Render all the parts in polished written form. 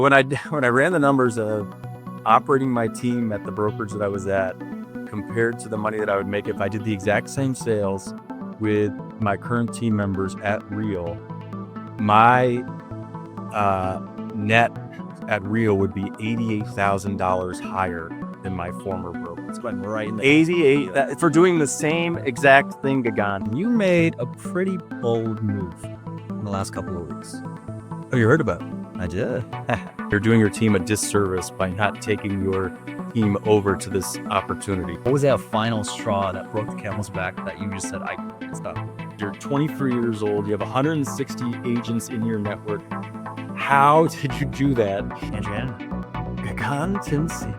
When I ran the numbers of operating my team at the brokerage that I was at compared to the money that I would make if I did the exact same sales with my current team members at Real, my net at Real would be $88,000 higher than my former broker. It's going right in the 88 for doing the same exact thing, Gagan. You made a pretty bold move in the last couple of weeks. Oh, you heard about it? I did. You're doing your team a disservice by not taking your team over to this opportunity. What was that final straw that broke the camel's back that you just said, it's done? You're 23 years old. You have 160 agents in your network. How did you do that? Andrea, Gagan Tinsita.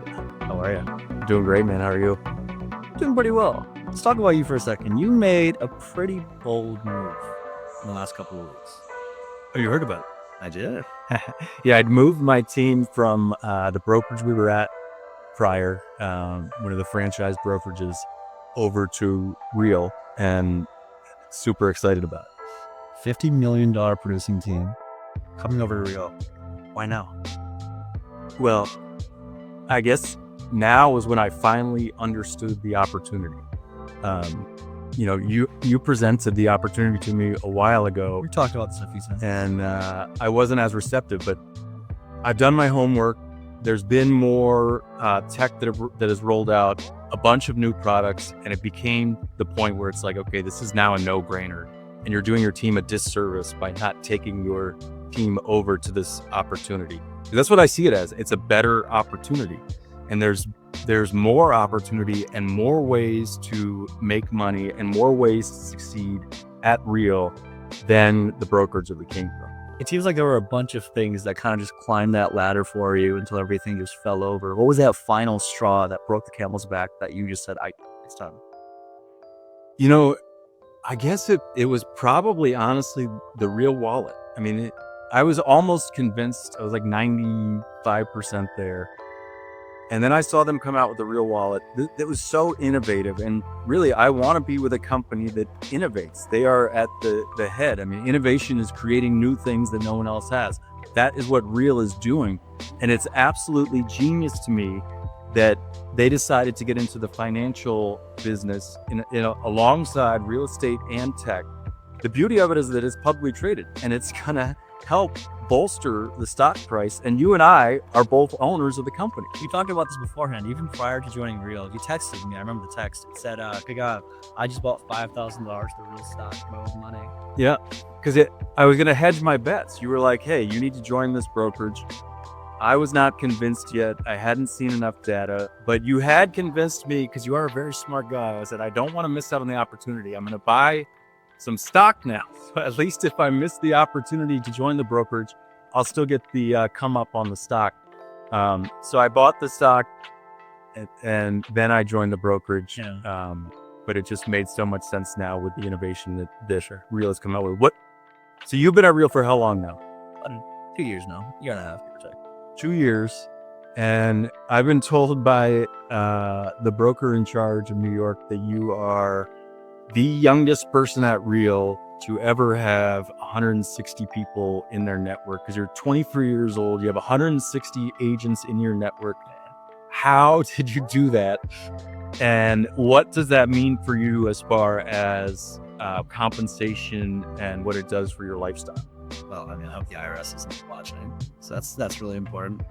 how are you? Doing great, man. How are you? Doing pretty well. Let's talk about you for a second. You made a pretty bold move in the last couple of weeks. Oh, you heard about it? I did. Yeah, I'd moved my team from the brokerage we were at prior, one of the franchise brokerages, over to Real, and super excited about it. $50 million producing team coming over to Real. Why now? Well, I guess now is when I finally understood the opportunity. You presented the opportunity to me a while ago. We talked about this a few times. And I wasn't as receptive, but I've done my homework. There's been more tech that has rolled out, a bunch of new products, and it became the point where it's like, okay, this is now a no-brainer, and you're doing your team a disservice by not taking your team over to this opportunity. That's what I see it as. It's a better opportunity, and there's more opportunity and more ways to make money and more ways to succeed at Real than the brokerage that we came from. It seems like there were a bunch of things that kind of just climbed that ladder for you until everything just fell over. What was that final straw that broke the camel's back that you just said, it's done? I guess it was probably honestly the Real wallet. I mean, I was almost convinced. I was like 95% there. And then I saw them come out with the Real wallet that was so innovative. And really, I want to be with a company that innovates. They are at the head. I mean, innovation is creating new things that no one else has. That is what Real is doing. And it's absolutely genius to me that they decided to get into the financial business alongside real estate and tech. The beauty of it is that it's publicly traded, and it's going to help bolster the stock price, and you and I are both owners of the company. You talked about this beforehand, even prior to joining Real. You texted me. I remember the text. It said, Gagan, I just bought $5,000 to Real stock, my own money. Yeah, because I was going to hedge my bets. You were like, hey, you need to join this brokerage. I was not convinced yet. I hadn't seen enough data, but you had convinced me because you are a very smart guy. I said, I don't want to miss out on the opportunity. I'm going to buy some stock now. So at least if I miss the opportunity to join the brokerage, I'll still get the come up on the stock. So I bought the stock and then I joined the brokerage. Yeah. But it just made so much sense now with the innovation that Real has come out with. So you've been at Real for how long now? 2 years now. Year and a half, give or take. 2 years. And I've been told by the broker in charge of New York that you are the youngest person at Real to ever have 160 people in their network, because you're 23 years old. You have 160 agents in your network. How did you do that? And what does that mean for you as far as compensation and what it does for your lifestyle? Well, I mean, I hope the IRS isn't watching. So that's really important.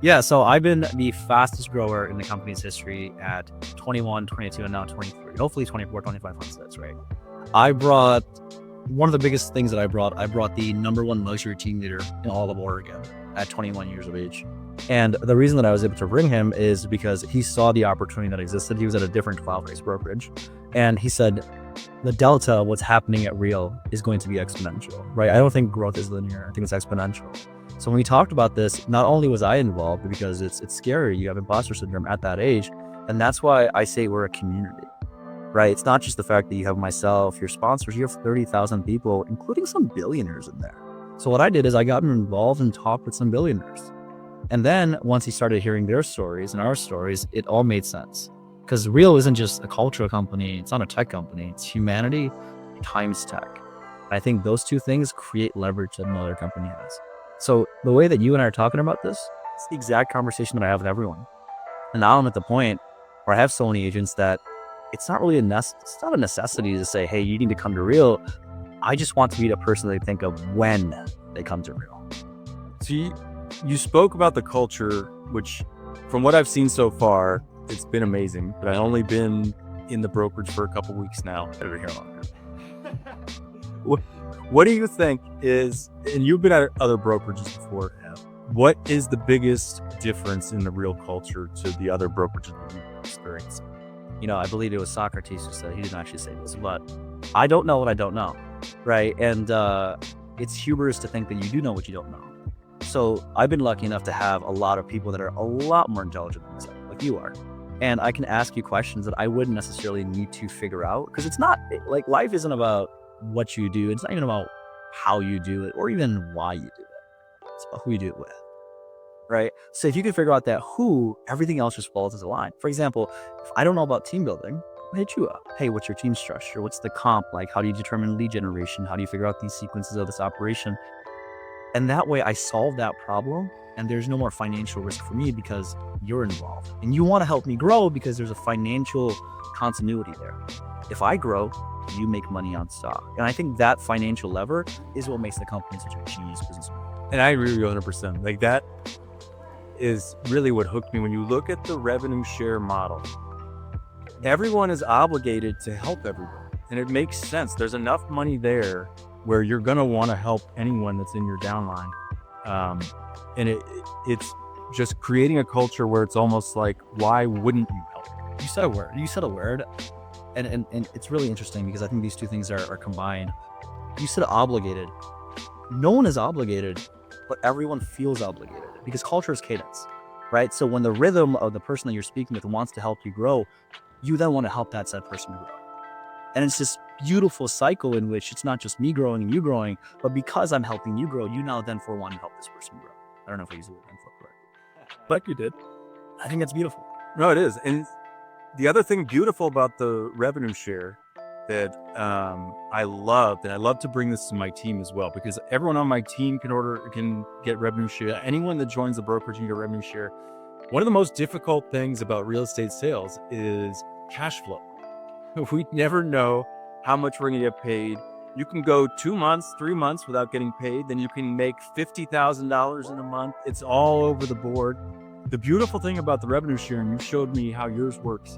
Yeah, so I've been the fastest grower in the company's history at 21, 22, and now 23. Hopefully 24, 25 months, that's right. I brought one of the biggest things that I brought the number one luxury team leader in all of Oregon at 21 years of age. And the reason that I was able to bring him is because he saw the opportunity that existed. He was at a different cloud-based brokerage. And he said, the delta, what's happening at Real is going to be exponential, right? I don't think growth is linear. I think it's exponential. So when we talked about this, not only was I involved because it's scary. You have imposter syndrome at that age. And that's why I say we're a community, right? It's not just the fact that you have myself, your sponsors, you have 30,000 people, including some billionaires in there. So what I did is I got involved and talked with some billionaires. And then once he started hearing their stories and our stories, it all made sense. Because Real isn't just a cultural company. It's not a tech company. It's humanity times tech. I think those two things create leverage that no other company has. So the way that you and I are talking about this, it's the exact conversation that I have with everyone. And now I'm at the point where I have so many agents that it's not really it's not a necessity to say, hey, you need to come to Real. I just want to be the person they think of when they come to Real. So you spoke about the culture, which from what I've seen so far, it's been amazing. But I've only been in the brokerage for a couple weeks now. I've been here longer. What do you think is, and you've been at other brokerages before, what is the biggest difference in the Real culture to the other brokerages that you've experienced? I believe it was Socrates who said, he didn't actually say this, but I don't know what I don't know, right? And it's hubris to think that you do know what you don't know. So I've been lucky enough to have a lot of people that are a lot more intelligent than myself, like you are. And I can ask you questions that I wouldn't necessarily need to figure out, because it's not, like, life isn't about what you do. It's not even about how you do it or even why you do it. It's about who you do it with, right? So if you can figure out that who, everything else just falls into line. For example, if I don't know about team building, I'll hit you up. Hey, what's your team structure? What's the comp like? How do you determine lead generation? How do you figure out these sequences of this operation? And that way I solve that problem, and there's no more financial risk for me because you're involved. And you want to help me grow because there's a financial continuity there. If I grow, you make money on stock. And I think that financial lever is what makes the company such a genius business model. And I agree with you 100%. Like, that is really what hooked me. When you look at the revenue share model, everyone is obligated to help everyone. And it makes sense. There's enough money there where you're going to want to help anyone that's in your downline. And it's just creating a culture where it's almost like, why wouldn't you help? You said a word. And it's really interesting because I think these two things are combined. You said obligated. No one is obligated, but everyone feels obligated because culture is cadence, right? So when the rhythm of the person that you're speaking with wants to help you grow, you then want to help that said person grow. And it's this beautiful cycle in which it's not just me growing and you growing, but because I'm helping you grow, you now then for one help this person grow. I don't know if I used the word then for correctly, but you did. I think that's beautiful. No, it is. And the other thing beautiful about the revenue share that I loved, and I love to bring this to my team as well, because everyone on my team can get revenue share. Anyone that joins the brokerage can get revenue share. One of the most difficult things about real estate sales is cash flow. We never know how much we're going to get paid. You can go 2 months, 3 months without getting paid. Then you can make $50,000 in a month. It's all over the board. The beautiful thing about the revenue share, and you showed me how yours works,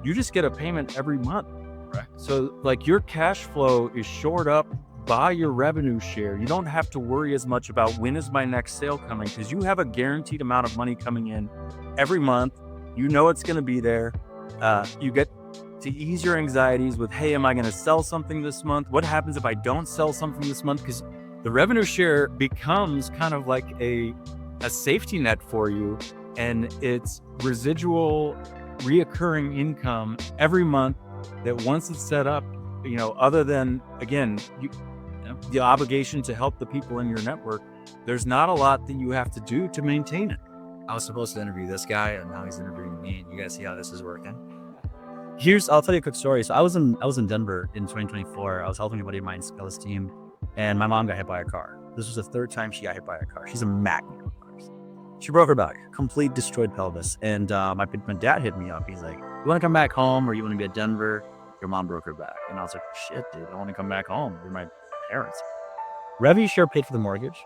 you just get a payment every month. Right. So like your cash flow is shored up by your revenue share. You don't have to worry as much about when is my next sale coming, because you have a guaranteed amount of money coming in every month. You know it's going to be there. You get to ease your anxieties with, hey, am I going to sell something this month? What happens if I don't sell something this month? Because the revenue share becomes kind of like a safety net for you, and it's residual reoccurring income every month that once it's set up, other than, again, the obligation to help the people in your network, there's not a lot that you have to do to maintain it. I was supposed to interview this guy, and now he's interviewing me, and you guys see how this is working. I'll tell you a quick story. So I was in Denver in 2024. I was helping a buddy of mine scale his team, and my mom got hit by a car. This was the third time she got hit by a car. She's a magnet. She broke her back, complete destroyed pelvis. And my dad hit me up. He's like, you want to come back home or you want to be at Denver? Your mom broke her back. And I was like, shit, dude, I want to come back home. They're my parents. Revenue share paid for the mortgage.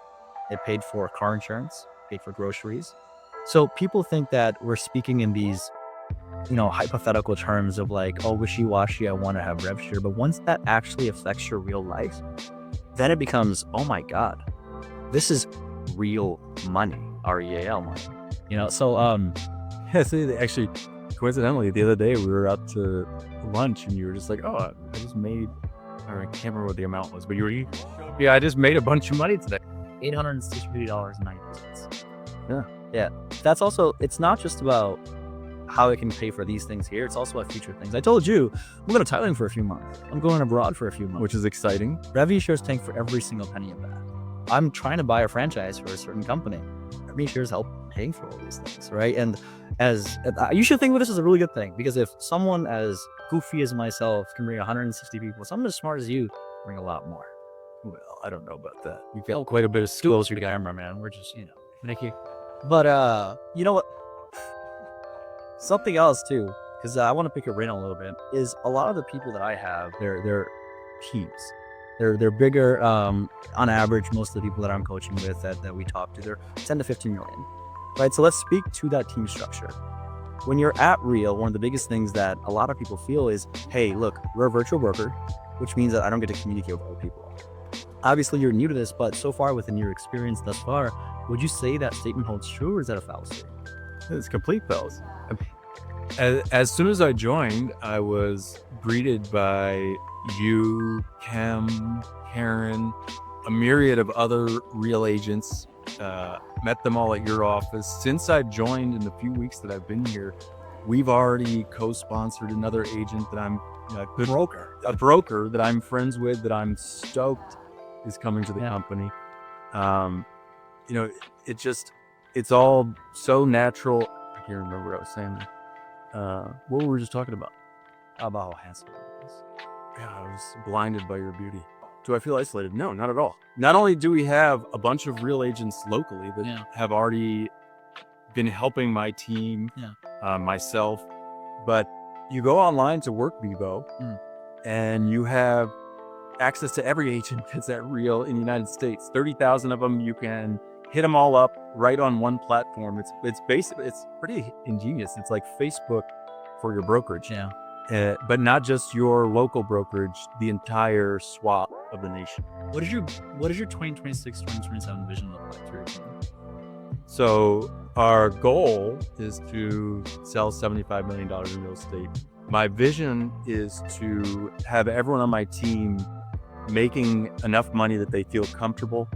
It paid for car insurance, paid for groceries. So people think that we're speaking in these, hypothetical terms of like, oh, wishy-washy, I want to have rev share. But once that actually affects your real life, then it becomes, oh my God, this is real money, REAL money. Yeah, see, actually, coincidentally, the other day we were out to lunch and you were just like, oh, I just made, or I can't remember what the amount was, but you were, yeah, I just made a bunch of money today. $860.90. Yeah. That's also, it's not just about how it can pay for these things here. It's also about future things. I told you, I'm going to Thailand for a few months. I'm going abroad for a few months. Which is exciting. Revenue shares paying for every single penny of that. I'm trying to buy a franchise for a certain company. Revenue shares help paying for all these things, right? And you should think of this as a really good thing, because if someone as goofy as myself can bring 160 people, someone as smart as you bring a lot more. Well, I don't know about that. You feel quite a bit of skills to the camera, man. We're just, Nicky. But you know what? Something else too, because I want to pick your brain a little bit, is a lot of the people that I have, they're teams. They're bigger. On average, most of the people that I'm coaching with that we talk to, they're 10 to 15 million. Right. So let's speak to that team structure. When you're at Real, one of the biggest things that a lot of people feel is, hey, look, we're a virtual broker, which means that I don't get to communicate with other people. Obviously, you're new to this, but so far within your experience thus far, would you say that statement holds true, or is that a fallacy? It's complete fallacy. As soon as I joined, I was greeted by you, Kim, Karen, a myriad of other Real agents. Met them all at your office. Since I joined, in the few weeks that I've been here, we've already co-sponsored another agent that I'm a broker that I'm friends with, that I'm stoked is coming to the company. It's all so natural. I can't remember what I was saying. What were we just talking about? About how handsome it is. Yeah, I was blinded by your beauty. Do I feel isolated? No, not at all. Not only do we have a bunch of Real agents locally that have already been helping my team, myself, but you go online to WorkVivo and you have access to every agent that's at Real in the United States. 30,000 of them. You can hit them all up right on one platform. It's pretty ingenious. It's like Facebook for your brokerage. Yeah. But not just your local brokerage, the entire swath of the nation. What is your 2026, 2027 vision look like for your team? So our goal is to sell $75 million in real estate. My vision is to have everyone on my team making enough money that they feel comfortable,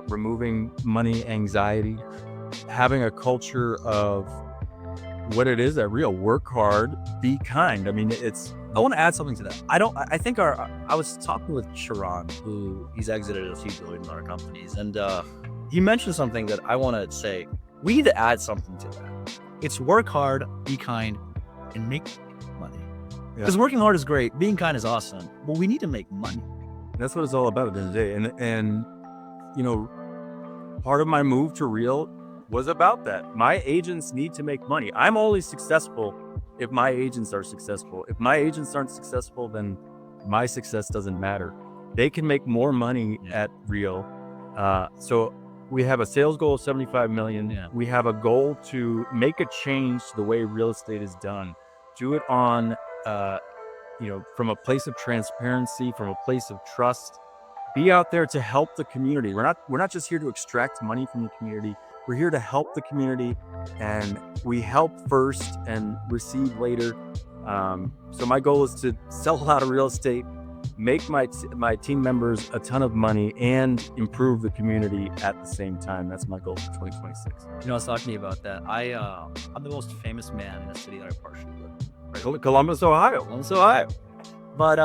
removing money anxiety, having a culture of what it is at Real. Work hard, be kind. I mean, I want to add something to that. I was talking with Sharon, who he's exited a few billion-dollar companies, and he mentioned something that I want to say. We need to add something to that. It's work hard, be kind, and make money. Because working hard is great, being kind is awesome, but we need to make money. That's what it's all about at the end of the day. And part of my move to Real was about that. My agents need to make money. I'm only successful if my agents are successful. If my agents aren't successful, then my success doesn't matter. They can make more money at Real. So we have a sales goal of 75 million. Yeah. We have a goal to make a change to the way real estate is done. Do it on, from a place of transparency, from a place of trust. Be out there to help the community. We're not just here to extract money from the community. We're here to help the community, and we help first and receive later. So my goal is to sell a lot of real estate, make my team members a ton of money, and improve the community at the same time. That's my goal for 2026. I was talking to you about that. I'm the most famous man in the city that I partially live in. Right? Columbus, Ohio. But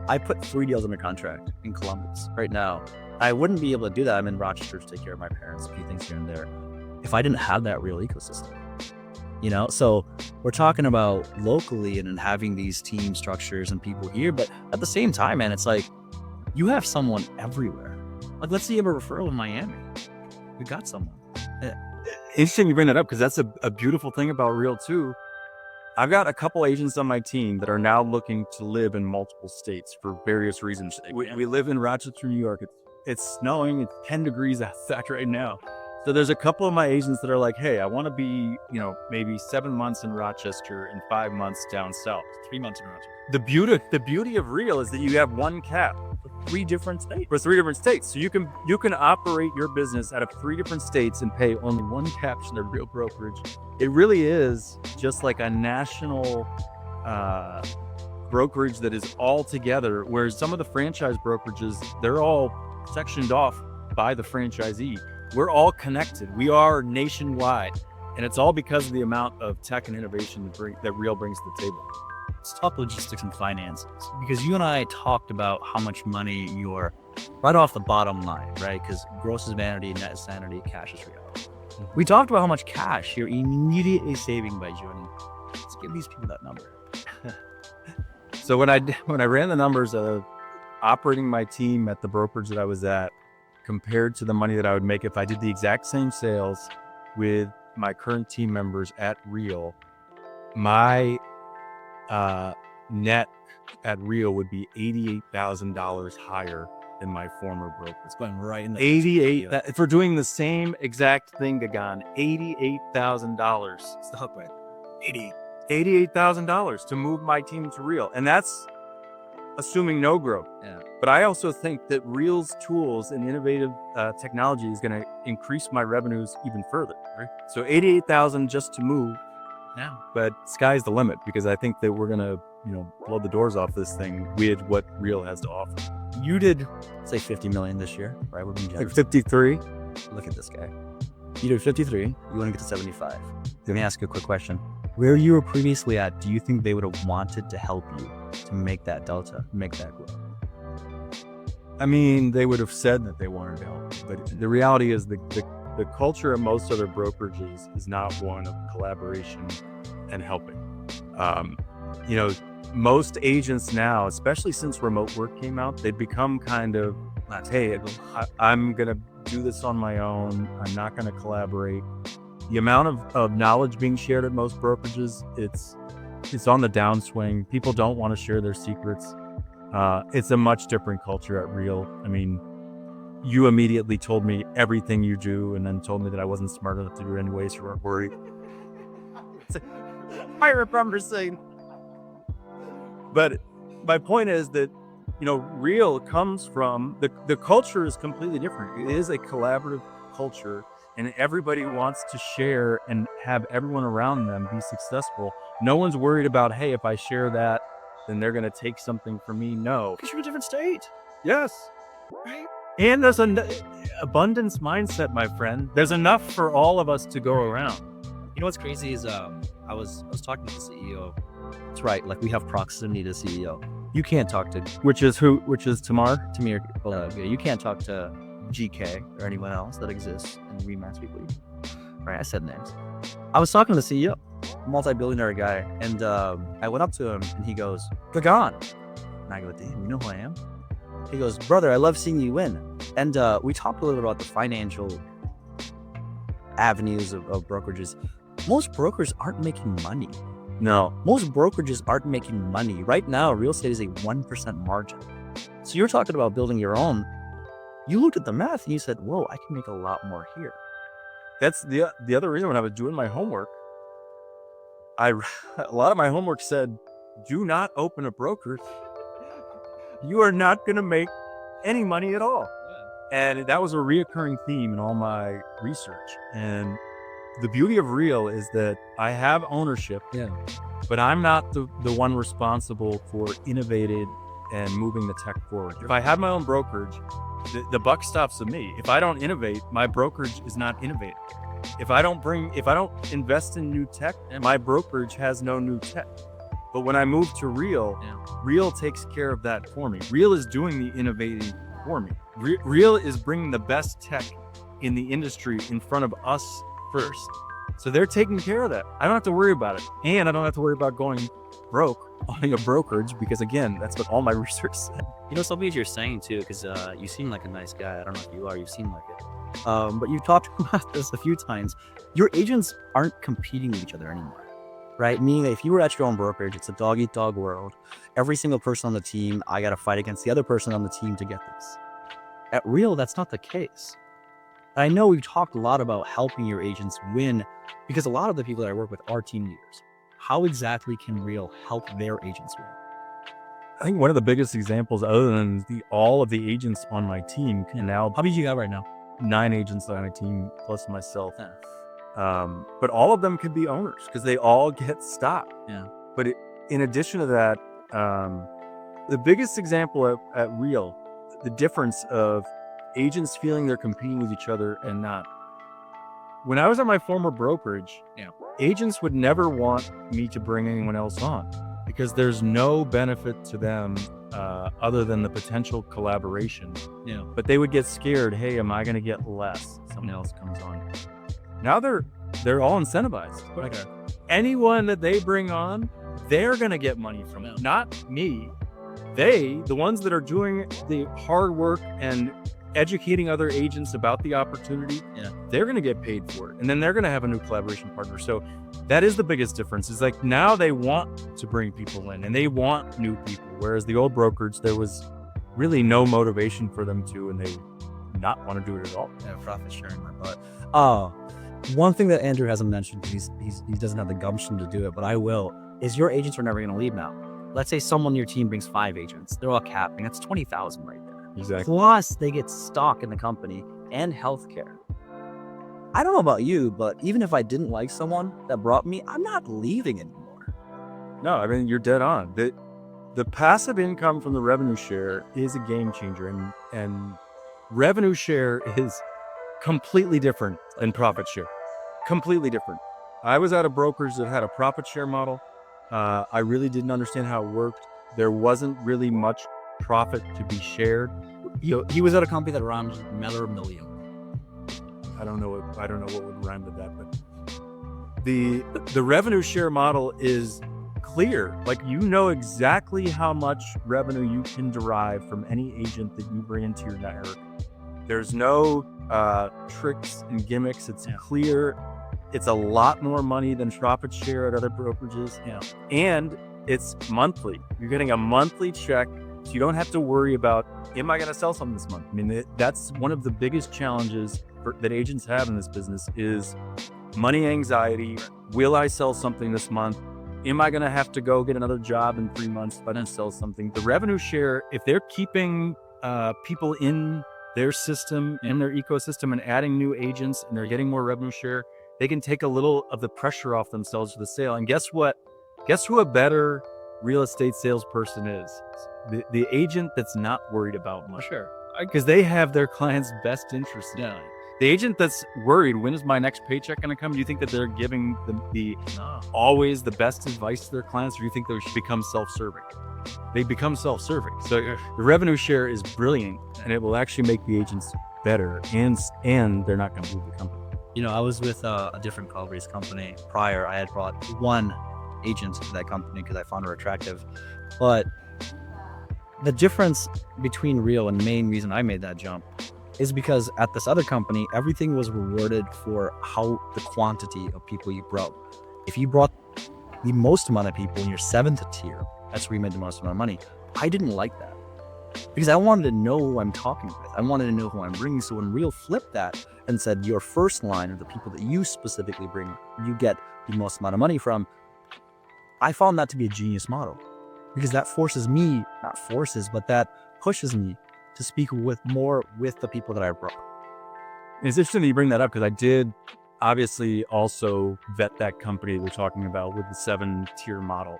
I put 3 deals under contract in Columbus right now. I wouldn't be able to do that. I'm in Rochester to take care of my parents, a few things here and there, if I didn't have that Real ecosystem. So we're talking about locally and having these team structures and people here, but at the same time, man, it's like you have someone everywhere. Like, let's say you have a referral in Miami. We got someone. Interesting you bring that up, because that's a beautiful thing about Real too. I've got a couple agents on my team that are now looking to live in multiple states for various reasons. We live in Rochester, New York. It's snowing. It's 10 degrees outside right now. So there's a couple of my agents that are like, hey, I want to be, maybe 7 months in Rochester and 5 months down south. 3 months in Rochester. The beauty of Real is that you have one cap for 3 different states. So you can operate your business out of 3 different states and pay only one caption of Real brokerage. It really is just like a national brokerage that is all together, whereas some of the franchise brokerages, they're all sectioned off by the franchisee. We're all connected. We are nationwide, and it's all because of the amount of tech and innovation that Real brings to the table. Let's talk logistics and finances, because you and I talked about how much money you're right off the bottom line, right? Because gross is vanity, net is sanity, cash is reality. We talked about how much cash you're immediately saving by joining. Let's give these people that number. So when I ran the numbers, operating my team at the brokerage that I was at compared to the money that I would make if I did the exact same sales with my current team members at Real, my net at Real would be $88,000 higher than my former broker. It's going right in the 88. If we're doing the same exact thing, Gagan, $88,000. It's the hook, right? $88,000 to move my team to Real, and that's assuming no growth. Yeah. But I also think that Real's tools and innovative technology is going to increase my revenues even further. Right? So $88,000 just to move. Yeah. But sky's the limit, because I think that we're going to, blow the doors off this thing with what Real has to offer. You did say 50 million this year, right? We're being Like generous. 53. Look at this guy. You did 53. You want to get to 75. Let me ask you a quick question. Where you were previously at, do you think they would have wanted to help you to make that delta, make that growth? I mean, they would have said that they wanted to help, but the reality is the culture of most other brokerages is not one of collaboration and helping. Most agents now, especially since remote work came out, they've become kind of, hey, I'm going to do this on my own. I'm not going to collaborate. The amount of knowledge being shared at most brokerages, it's on the downswing. People don't want to share their secrets. It's a much different culture at Real. I mean, you immediately told me everything you do, and then told me that I wasn't smart enough to do it anyways. You weren't worried. I remember saying. But my point is that, Real comes from the culture is completely different. It is a collaborative culture, and everybody wants to share and have everyone around them be successful. No one's worried about, hey, if I share that, then they're going to take something from me. No. Because you're in a different state. Yes. Right. And there's an abundance mindset, my friend. There's enough for all of us to go around. You know what's crazy is I was talking to the CEO. That's right. Like, we have proximity to CEO. You can't talk to Which is Tamir? Tamir. You can't talk to GK or anyone else that exists in Remax Weekly. Right? I said names. I was talking to the CEO, multi-billionaire guy, and I went up to him and he goes, "Gagan." And I go, "Damn, you know who I am?" He goes, "Brother, I love seeing you win." And we talked a little bit about the financial avenues of brokerages. Most brokers aren't making money. No. Most brokerages aren't making money. Right now, real estate is a 1% margin. So you're talking about building your own. You looked at the math and you said, whoa, I can make a lot more here. That's the other reason. When I was doing my homework, a lot of my homework said, do not open a brokerage. You are not going to make any money at all. And that was a reoccurring theme in all my research. And the beauty of Real is that I have ownership, but I'm not the one responsible for innovating and moving the tech forward. If I had my own brokerage, the buck stops with me. If I don't innovate, my brokerage is not innovating. If I don't invest in new tech, my brokerage has no new tech. But when I move to Real, Real takes care of that for me. Real is doing the innovating for me. Real is bringing the best tech in the industry in front of us first. So they're taking care of that. I don't have to worry about it. And I don't have to worry about going broke owning a brokerage, because again, that's what all my research said. You know, something you're saying too, because you seem like a nice guy. I don't know if you are, you seem like it. But you've talked about this a few times. Your agents aren't competing with each other anymore, right? Meaning that if you were at your own brokerage, it's a dog-eat-dog world. Every single person on the team, I got to fight against the other person on the team to get this. At Real, that's not the case. I know we've talked a lot about helping your agents win, because a lot of the people that I work with are team leaders. How exactly can Real help their agents win? I think one of the biggest examples, other than all of the agents on my team, can now, How many do you got right now? 9 agents on my team plus myself. But all of them could be owners because they all get stock. But in addition to that, the biggest example at Real, the difference of agents feeling they're competing with each other and not. When I was at my former brokerage, agents would never want me to bring anyone else on because there's no benefit to them other than the potential collaboration. But they would get scared. Hey, am I going to get less? Someone else comes on. Now they're all incentivized. Anyone that they bring on, they're going to get money from it, not me. the ones that are doing the hard work and educating other agents about the opportunity, they're going to get paid for it. And then they're going to have a new collaboration partner. So that is the biggest difference, is like now they want to bring people in and they want new people. Whereas the old brokerage, there was really no motivation for them to, and they not want to do it at all. Yeah, profit sharing my butt. One thing that Andrew hasn't mentioned, he doesn't have the gumption to do it, but I will, is your agents are never going to leave now. Let's say someone on your team brings 5 agents. They're all capping. That's 20,000 right there. Exactly. Plus, they get stock in the company and healthcare. I don't know about you, but even if I didn't like someone that brought me, I'm not leaving anymore. No, I mean, you're dead on. The passive income from the revenue share is a game changer, and revenue share is completely different than profit share. Completely different. I was at a brokerage that had a profit share model. I really didn't understand how it worked. There wasn't really much profit to be shared. He was at a company that runs Miller Million. I don't know what would rhyme with that, but the revenue share model is clear. Like, you know exactly how much revenue you can derive from any agent that you bring into your network. There's no tricks and gimmicks. It's clear. It's a lot more money than profit share at other brokerages. And it's monthly. You're getting a monthly check, so you don't have to worry about, am I going to sell something this month? I mean, that's one of the biggest challenges that agents have in this business is money anxiety. Will I sell something this month? Am I going to have to go get another job in 3 months if I don't sell something? The revenue share, if they're keeping people in their system, in their ecosystem, and adding new agents, and they're getting more revenue share, they can take a little of the pressure off themselves for the sale. And guess what? Guess who a better real estate salesperson is? The agent that's not worried about money. Sure. Because they have their client's best interest in mind. The agent that's worried, when is my next paycheck going to come? Do you think that they're giving always the best advice to their clients, or do you think they should become self-serving? They become self-serving. So the revenue share is brilliant, and it will actually make the agents better, and they're not going to leave the company. You know, I was with a different call-based company prior. I had brought one agent to that company because I found her attractive. But the difference between Real and the main reason I made that jump is because at this other company, everything was rewarded for the quantity of people you brought. If you brought the most amount of people in your 7th tier, that's where you made the most amount of money. I didn't like that because I wanted to know who I'm talking with. I wanted to know who I'm bringing. So when Real flipped that and said your first line of the people that you specifically bring, you get the most amount of money from, I found that to be a genius model because that pushes me to speak with the people that I brought. It's interesting that you bring that up because I did obviously also vet that company we're talking about with the 7-tier model.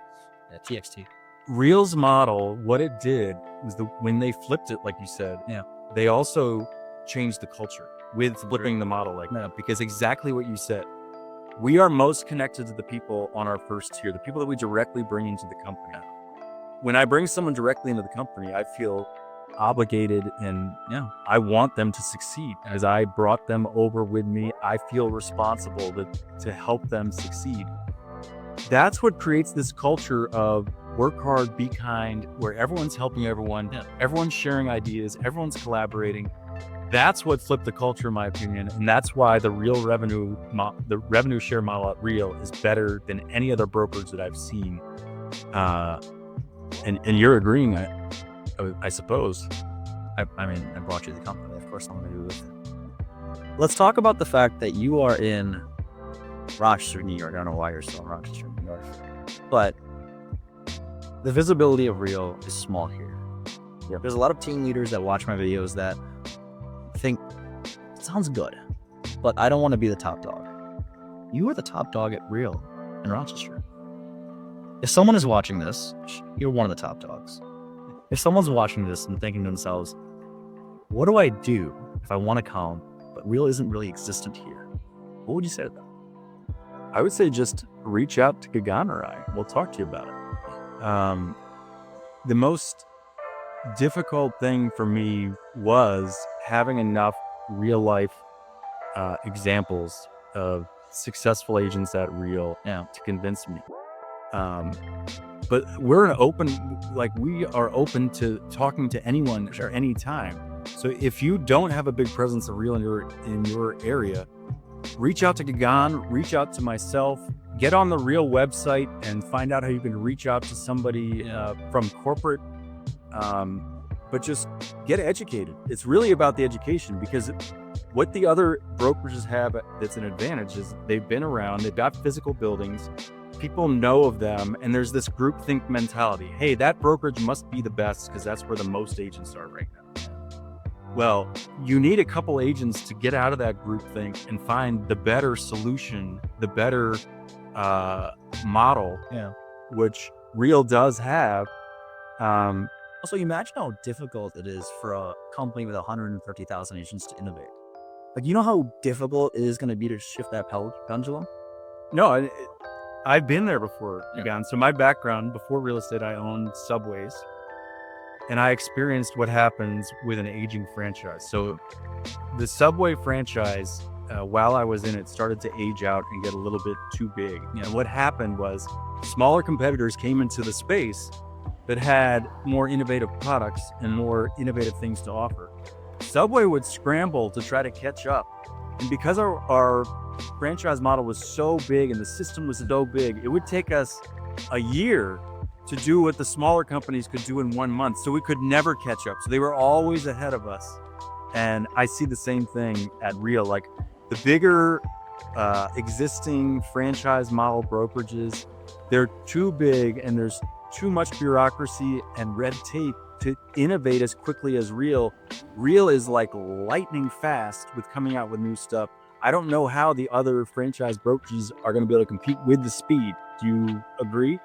TXT. Real's model, what it did was when they flipped it, like you said, they also changed the culture with flipping the model like that, because exactly what you said. We are most connected to the people on our first tier, the people that we directly bring into the company. When I bring someone directly into the company, I feel obligated and I want them to succeed. As I brought them over with me, I feel responsible to help them succeed. That's what creates this culture of work hard, be kind, where everyone's helping everyone, everyone's sharing ideas, everyone's collaborating. That's what flipped the culture, in my opinion, and that's why the revenue share model at Real is better than any other brokerage that I've seen. And you're agreeing, I suppose. I mean, I brought you the company. Of course, I'm going to do with it. Let's talk about the fact that you are in Rochester, New York. I don't know why you're still in Rochester, New York, but the visibility of Real is small here. There's a lot of team leaders that watch my videos that think it sounds good, but I don't want to be the top dog. You are the top dog at Real in Rochester. If someone is watching this, you're one of the top dogs. If someone's watching this and thinking to themselves, what do I do if I want to come, but Real isn't really existent here? What would you say to them? I would say just reach out to Gagan or I. We'll talk to you about it. The most difficult thing for me was having enough real life examples of successful agents at Real to convince me. but we are open to talking to anyone or anytime. So if you don't have a big presence of Real in your area, reach out to Gagan, reach out to myself, get on the Real website and find out how you can reach out to somebody from corporate. But just get educated. It's really about the education, because what the other brokerages have that's an advantage is they've been around, they've got physical buildings, people know of them, and there's this groupthink mentality. Hey, that brokerage must be the best because that's where the most agents are right now. Well, you need a couple agents to get out of that groupthink and find the better solution, the better model, which Real does have. Also, imagine how difficult it is for a company with 130,000 agents to innovate. Like, you know how difficult it is going to be to shift that pendulum? No, I've been there before, Gagan. So my background, before real estate, I owned Subways, and I experienced what happens with an aging franchise. So the Subway franchise, while I was in it, started to age out and get a little bit too big. And what happened was smaller competitors came into the space that had more innovative products and more innovative things to offer. Subway would scramble to try to catch up. And because our franchise model was so big and the system was so big, it would take us a year to do what the smaller companies could do in 1 month. So we could never catch up. So they were always ahead of us. And I see the same thing at Real. Like, the bigger existing franchise model brokerages, they're too big and there's too much bureaucracy and red tape to innovate as quickly as Real. Real is like lightning fast with coming out with new stuff. I don't know how the other franchise brokerages are going to be able to compete with the speed. Do you agree?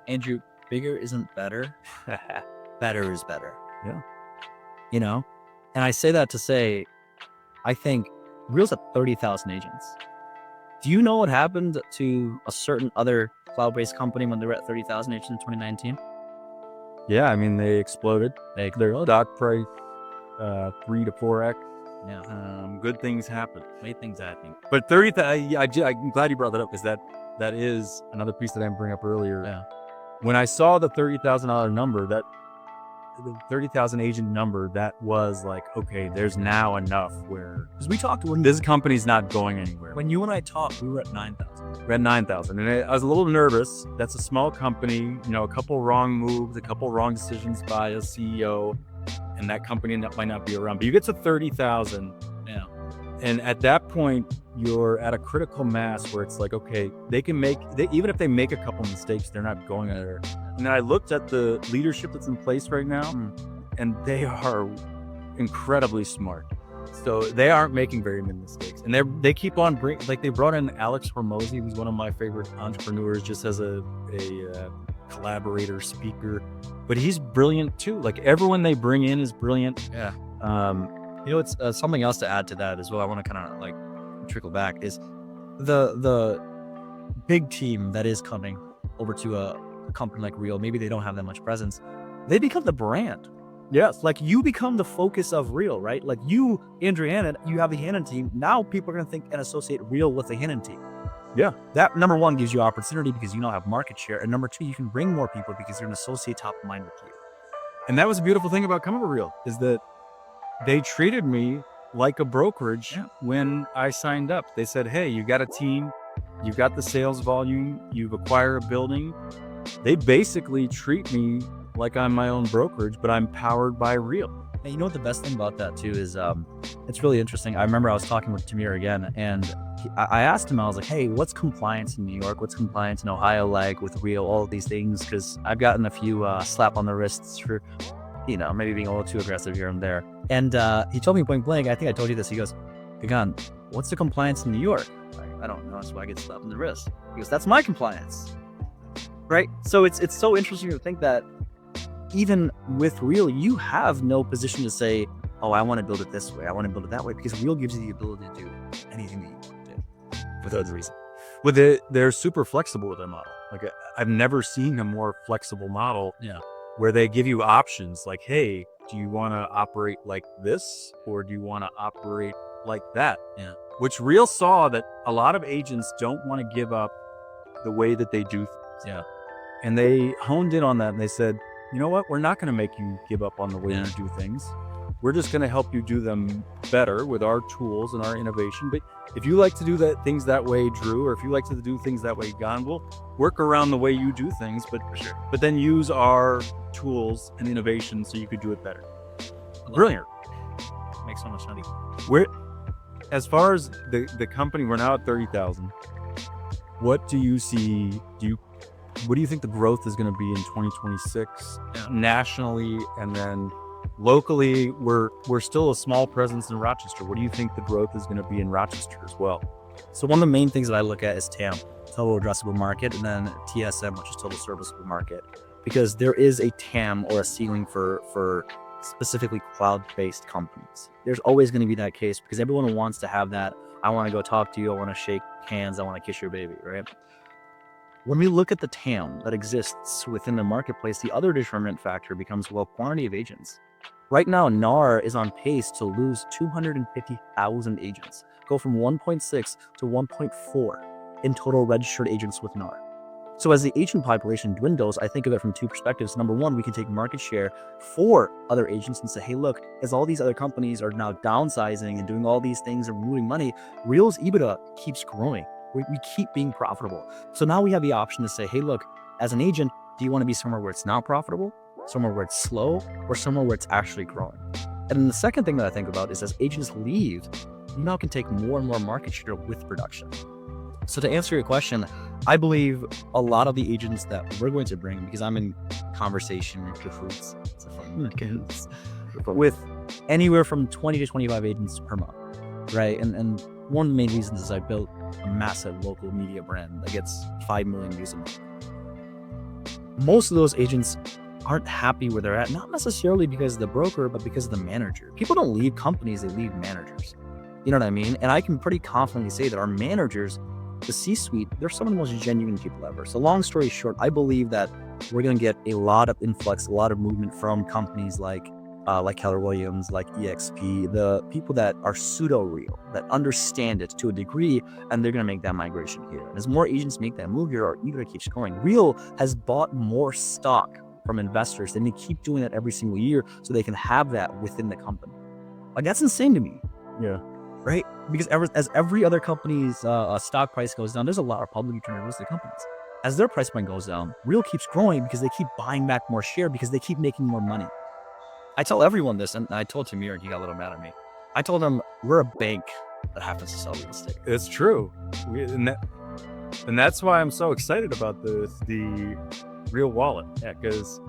Andrew, bigger isn't better. Better is better. Yeah. You know? And I say that to say, I think Real's at 30,000 agents. Do you know what happened to a certain other cloud-based company when they were at 30,000 agents in 2019? Yeah, I mean, they exploded. Their stock price 3 to 4x. Yeah. Good things happen. Great things happening. But 30,000, I'm glad you brought that up, because that is another piece that I didn't bring up earlier. Yeah. When I saw the $30,000 number, the 30,000 agent number, that was like, okay, there's now enough where, because we talked when this company's not going anywhere. When you and I talked, we were at 9,000. We're at 9,000, and I was a little nervous. That's a small company, a couple wrong moves, a couple wrong decisions by a CEO, and that company might not be around. But you get to 30,000, and at that point, you're at a critical mass where it's like, okay, even if they make a couple mistakes, they're not going anywhere. And then I looked at the leadership that's in place right now, and they are incredibly smart. So they aren't making very many mistakes, and they keep on they brought in Alex Hormozy, who's one of my favorite entrepreneurs, just as a collaborator, speaker, but he's brilliant too. Like, everyone they bring in is brilliant. Yeah. It's something else to add to that as well. I want to kind of like trickle back is the big team that is coming over to a company like Real. Maybe they don't have that much presence. They become the brand. Yes. Like, you become the focus of Real, right? Like, you, Andrew Hannon, you have the Hannon team. Now people are going to think and associate Real with the Hannon team. Yeah. That, number one, gives you opportunity because you now have market share. And number two, you can bring more people because you're going to associate top of mind with you. And that was a beautiful thing about coming to Real, is that they treated me like a brokerage when I signed up. They said, hey, you got a team, you've got the sales volume, you've acquired a building. They basically treat me like I'm my own brokerage, but I'm powered by Real. And you know what the best thing about that too is, it's really interesting. I remember I was talking with Tamir again, and I asked him, I was like, hey, what's compliance in New York? What's compliance in Ohio like with Real? All of these things, because I've gotten a few slap on the wrists for, maybe being a little too aggressive here and there. And he told me point blank, I think I told you this, he goes, Gagan, what's the compliance in New York? I don't know, that's why I get slapped on the wrist. He goes, that's my compliance. Right? So it's so interesting to think that even with Real, you have no position to say, oh, I want to build it this way, I want to build it that way, because Real gives you the ability to do anything that you want to do for those reasons. Well, they're super flexible with their model. Like, I've never seen a more flexible model. Yeah. Where they give you options like, hey, do you want to operate like this, or do you want to operate like that? Yeah. Which Real saw that a lot of agents don't want to give up the way that they do things. Yeah. And they honed in on that and they said, you know what? We're not going to make you give up on the way you do things. We're just going to help you do them better with our tools and our innovation. But if you like to do things that way, Drew, or if you like to do things that way, Gon, we'll work around the way you do things, but then use our tools and innovation so you could do it better. Brilliant. Makes so much money. As far as the company, we're now at 30,000. What do you see? What do you think the growth is going to be in 2026 nationally, and then locally? We're still a small presence in Rochester. What do you think the growth is going to be in Rochester as well? So one of the main things that I look at is TAM, total addressable market, and then TSM, which is total serviceable market, because there is a TAM or a ceiling for specifically cloud-based companies. There's always going to be that case because everyone wants to have that. I want to go talk to you. I want to shake hands. I want to kiss your baby, right? When we look at the TAM that exists within the marketplace, the other determinant factor becomes, well, quantity of agents. Right now, NAR is on pace to lose 250,000 agents, go from 1.6 to 1.4 in total registered agents with NAR. So as the agent population dwindles, I think of it from two perspectives. Number one, we can take market share for other agents and say, hey, look, as all these other companies are now downsizing and doing all these things and moving money, Real's EBITDA keeps growing. We keep being profitable. So now we have the option to say, hey, look, as an agent, do you want to be somewhere where it's not profitable, somewhere where it's slow, or somewhere where it's actually growing? And then the second thing that I think about is as agents leave, you now can take more and more market share with production. So to answer your question, I believe a lot of the agents that we're going to bring, because I'm in conversation with anywhere from 20 to 25 agents per month, right? And one of the main reasons is I built a massive local media brand that gets 5 million views a month. Most of those agents aren't happy where they're at, not necessarily because of the broker, but because of the manager. People don't leave companies, they leave managers. You know what I mean? And I can pretty confidently say that our managers, the C-suite, they're some of the most genuine people ever. So long story short, I believe that we're going to get a lot of influx, a lot of movement from companies like Keller Williams, like EXP, the people that are pseudo-real, that understand it to a degree, and they're going to make that migration here. And as more agents make that move here, our EBITDA keeps growing. Real has bought more stock from investors, and they keep doing that every single year so they can have that within the company. Like, that's insane to me. Yeah. Right? Because as every other company's stock price goes down, there's a lot of publicly traded listed companies. As their price point goes down, Real keeps growing because they keep buying back more share because they keep making more money. I tell everyone this, and I told Tamir, and he got a little mad at me. I told him, we're a bank that happens to sell real estate. It's true. And that's why I'm so excited about the Real Wallet. Yeah, because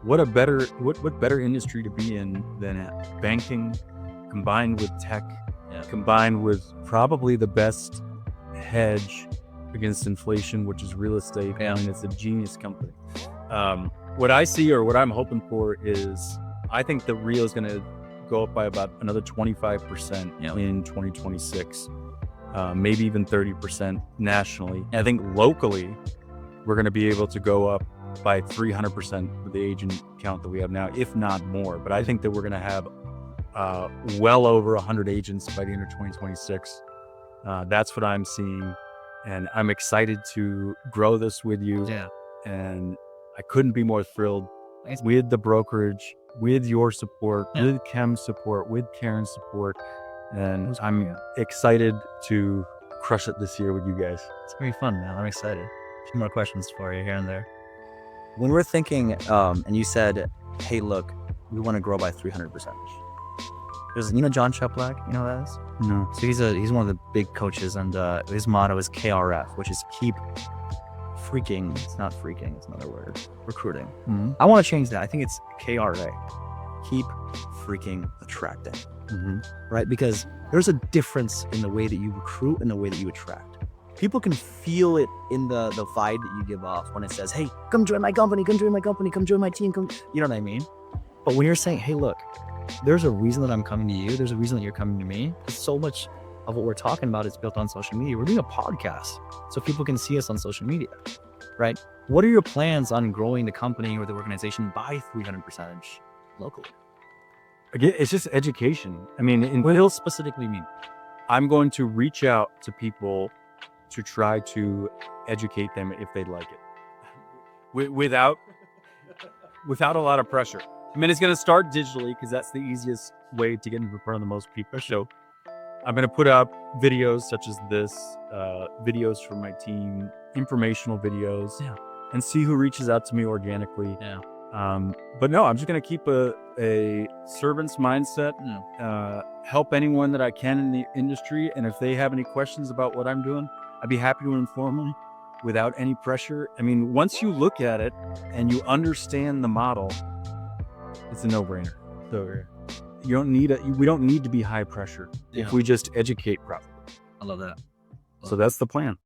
what better industry to be in than banking combined with tech, combined with probably the best hedge against inflation, which is real estate. I mean, it's a genius company. What I see, or what I'm hoping for, is I think the Real is going to go up by about another 25% in 2026, maybe even 30% nationally. And I think locally, we're going to be able to go up by 300% with the agent count that we have now, if not more. But I think that we're going to have well over 100 agents by the end of 2026. That's what I'm seeing. And I'm excited to grow this with you. Yeah. And I couldn't be more thrilled with the brokerage, with your support, with Kem's support, with Karen's support. And I'm excited to crush it this year with you guys. It's going to be fun, man. I'm excited. A few more questions for you here and there. When we're thinking, and you said, hey, look, we want to grow by 300%. There's, John Cheplack, you know who that is? No. So he's one of the big coaches, and his motto is KRF, which is keep freaking, it's not freaking, it's another word, recruiting. Mm-hmm. I want to change that. I think it's KRA. Keep freaking attracting. Mm-hmm. Right? Because there's a difference in the way that you recruit and the way that you attract. People can feel it in the vibe that you give off when it says, hey, come join my company, come join my company, come join my team, come, you know what I mean? But when you're saying, hey, look, there's a reason that I'm coming to you, there's a reason that you're coming to me, because so much of what we're talking about is built on social media. We're doing a podcast so people can see us on social media, right? What are your plans on growing the company or the organization by 300% locally? Again, it's just education. I mean, What does specifically mean? I'm going to reach out to people to try to educate them if they'd like it. without a lot of pressure. I mean, it's going to start digitally because that's the easiest way to get in front of the most people. So I'm going to put up videos such as this, videos from my team, informational videos, and see who reaches out to me organically. Yeah. But no, I'm just going to keep a servant's mindset, help anyone that I can in the industry. And if they have any questions about what I'm doing, I'd be happy to inform them without any pressure. I mean, once you look at it and you understand the model, it's a no-brainer. So we don't need to be high pressure if we just educate properly. I love that. So that's the plan.